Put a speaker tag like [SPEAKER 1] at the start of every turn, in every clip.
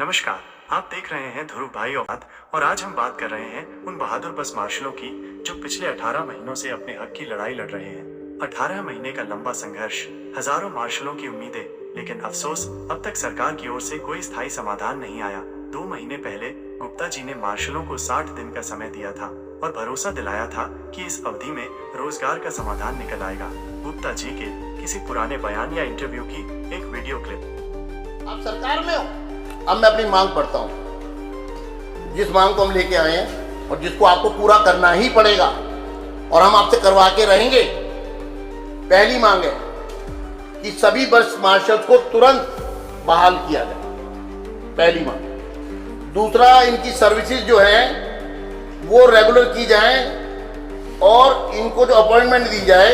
[SPEAKER 1] नमस्कार, आप देख रहे हैं ध्रुव भाई और आज हम बात कर रहे हैं उन बहादुर बस मार्शलों की जो पिछले 18 महीनों से अपने हक की लड़ाई लड़ रहे हैं। 18 महीने का लंबा संघर्ष, हजारों मार्शलों की उम्मीदें, लेकिन अफसोस अब तक सरकार की ओर से कोई स्थायी समाधान नहीं आया। 2 महीने पहले गुप्ता जी ने मार्शलों को 60 दिन का समय दिया था और भरोसा दिलाया था कि इस अवधि में रोजगार का समाधान निकल आएगा। गुप्ता जी के किसी पुराने बयान या इंटरव्यू की एक वीडियो क्लिप।
[SPEAKER 2] आप सरकार में हो, अब मैं अपनी मांग पढ़ता हूं। जिस मांग को हम लेके आए हैं और जिसको आपको पूरा करना ही पड़ेगा और हम आपसे करवा के रहेंगे। पहली मांग है कि सभी बस मार्शल्स को तुरंत बहाल किया जाए, पहली मांग। दूसरा, इनकी सर्विसेज जो है वो रेगुलर की जाए और इनको जो अपॉइंटमेंट दी जाए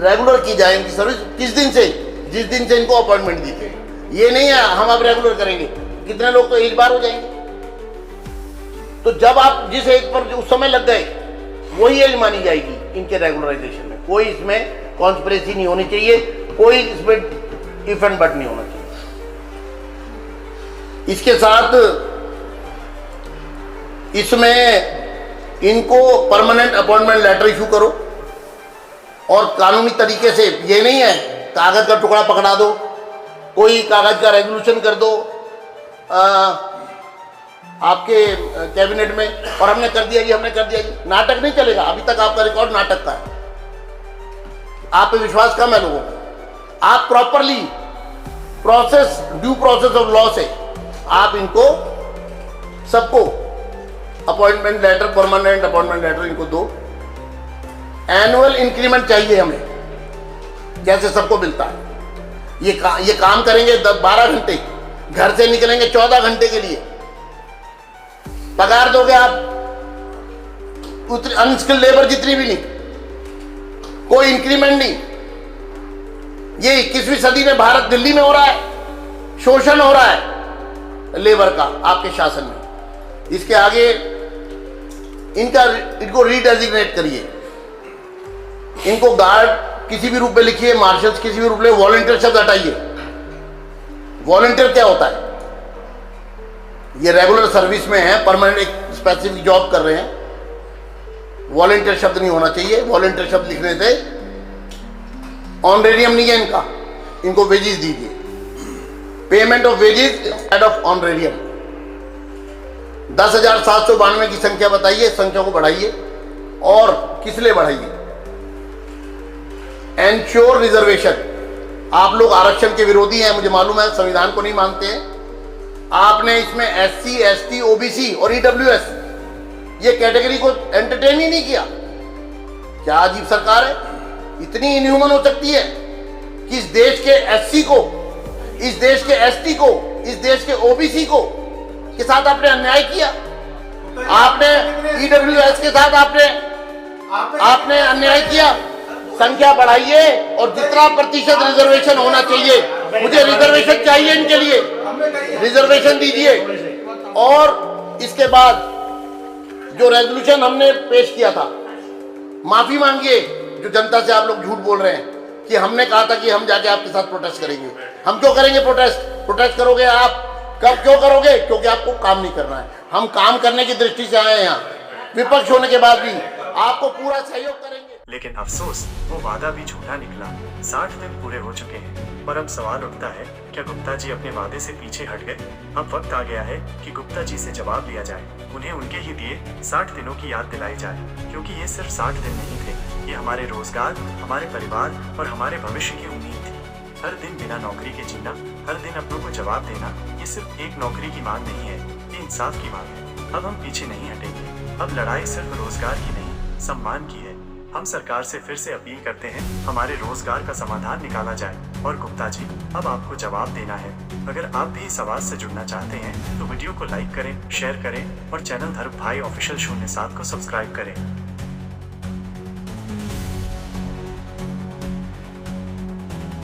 [SPEAKER 2] रेगुलर की जाए। इनकी सर्विस किस दिन से, जिस दिन से इनको अपॉइंटमेंट दी गई, ये नहीं है हम अब रेगुलर करेंगे। कितने लोग तो एक बार हो जाएंगे। तो जब आप जिस एज पर उस समय लग गए वही एज मानी जाएगी इनके रेगुलराइजेशन में। कोई इसमें कॉन्स्पिरेसी नहीं होनी चाहिए, कोई इसमें इफ एंड बट नहीं होना चाहिए। इसके साथ इसमें इनको परमानेंट अपॉइंटमेंट लेटर इशू करो और कानूनी तरीके से, ये नहीं है कागज का टुकड़ा पकड़ा दो, कोई कागज का रेजोल्यूशन कर दो आपके कैबिनेट में और हमने कर दिया जी, हमने कर दिया जी। नाटक नहीं चलेगा। अभी तक आपका रिकॉर्ड नाटक का है। आप पे विश्वास कम है लोगों को। आप properly process, due process of law से आप इनको सबको appointment letter, permanent appointment letter इनको दो। एनुअल इंक्रीमेंट चाहिए हमें, जैसे सबको मिलता है। ये काम करेंगे 12 घंटे, घर से निकलेंगे 14 घंटे के लिए। पगार दोगे आप अनस्किल्ड लेबर जितनी भी नहीं, कोई इंक्रीमेंट नहीं। ये 21वीं सदी में भारत, दिल्ली में हो रहा है, शोषण हो रहा है लेबर का आपके शासन में। इसके आगे इनको रीडेजिग्नेट करिए। इनको गार्ड किसी भी रूप में लिखिए, मार्शल्स किसी भी रूप में। वॉलंटियर शब्द हटाइए। वॉलंटियर क्या होता है? ये रेगुलर सर्विस में है, परमानेंट एक स्पेसिफिक जॉब कर रहे हैं। वॉलंटियर शब्द नहीं होना चाहिए। वॉलंटियर शब्द लिखने से ऑनरेरियम नहीं है इनका, इनको वेजेस दीजिए। Payment of wages instead of honorarium. 10,792 की संख्या बताइए, संख्या को बढ़ाइए। और किस लिए बढ़ाइए? Ensure reservation. आप लोग आरक्षण के विरोधी हैं, मुझे मालूम है, संविधान को नहीं मानते हैं। आपने इसमें SC, ST, OBC और EWS ये कैटेगरी को एंटरटेन ही नहीं किया। क्या अजीब सरकार है। इतनी इनह्यूमन हो सकती है कि इस देश के SC को, इस देश के ST को, इस देश के OBC को के साथ आपने अन्याय किया। आपने EWS के साथ आपने अन्याय किया। संख्या बढ़ाइए और जितना प्रतिशत रिजर्वेशन होना चाहिए, मुझे रिजर्वेशन चाहिए इनके लिए, रिजर्वेशन दीजिए। और इसके बाद जो रेजोल्यूशन हमने पेश किया था, माफी मांगिए जो जनता से आप लोग झूठ बोल रहे हैं कि हमने कहा था कि हम जाके आपके साथ प्रोटेस्ट करेंगे। हम क्यों करेंगे प्रोटेस्ट? प्रोटेस्ट करोगे आप, कब क्यों करोगे? क्योंकि आपको काम नहीं करना है। हम काम करने की दृष्टि से आए हैं यहाँ, विपक्ष होने के बाद भी आपको पूरा सहयोग करेंगे।
[SPEAKER 1] लेकिन अफसोस, वो वादा भी झूठा निकला। 60 दिन पूरे हो चुके हैं और अब सवाल उठता है, क्या गुप्ता जी अपने वादे से पीछे हट गए? अब वक्त आ गया है कि गुप्ता जी से जवाब लिया जाए, उन्हें उनके ही दिए 60 दिनों की याद दिलाई जाए। क्योंकि ये सिर्फ 60 दिन नहीं थे, ये हमारे रोजगार, हमारे परिवार और हमारे भविष्य की उम्मीद थी। हर दिन बिना नौकरी के जीना, हर दिन अपनों को जवाब देना, ये सिर्फ एक नौकरी की मांग नहीं है, ये इंसाफ की मांग है। अब हम पीछे नहीं हटेंगे। अब लड़ाई सिर्फ रोजगार की नहीं, सम्मान की है। हम सरकार से फिर से अपील करते हैं, हमारे रोजगार का समाधान निकाला जाए। और गुप्ता जी, अब आपको जवाब देना है। अगर आप भी इस आवाज से जुड़ना चाहते हैं तो वीडियो को लाइक करें, शेयर करें और चैनल ध्रुव भाई ऑफिशियल 07 को सब्सक्राइब करें।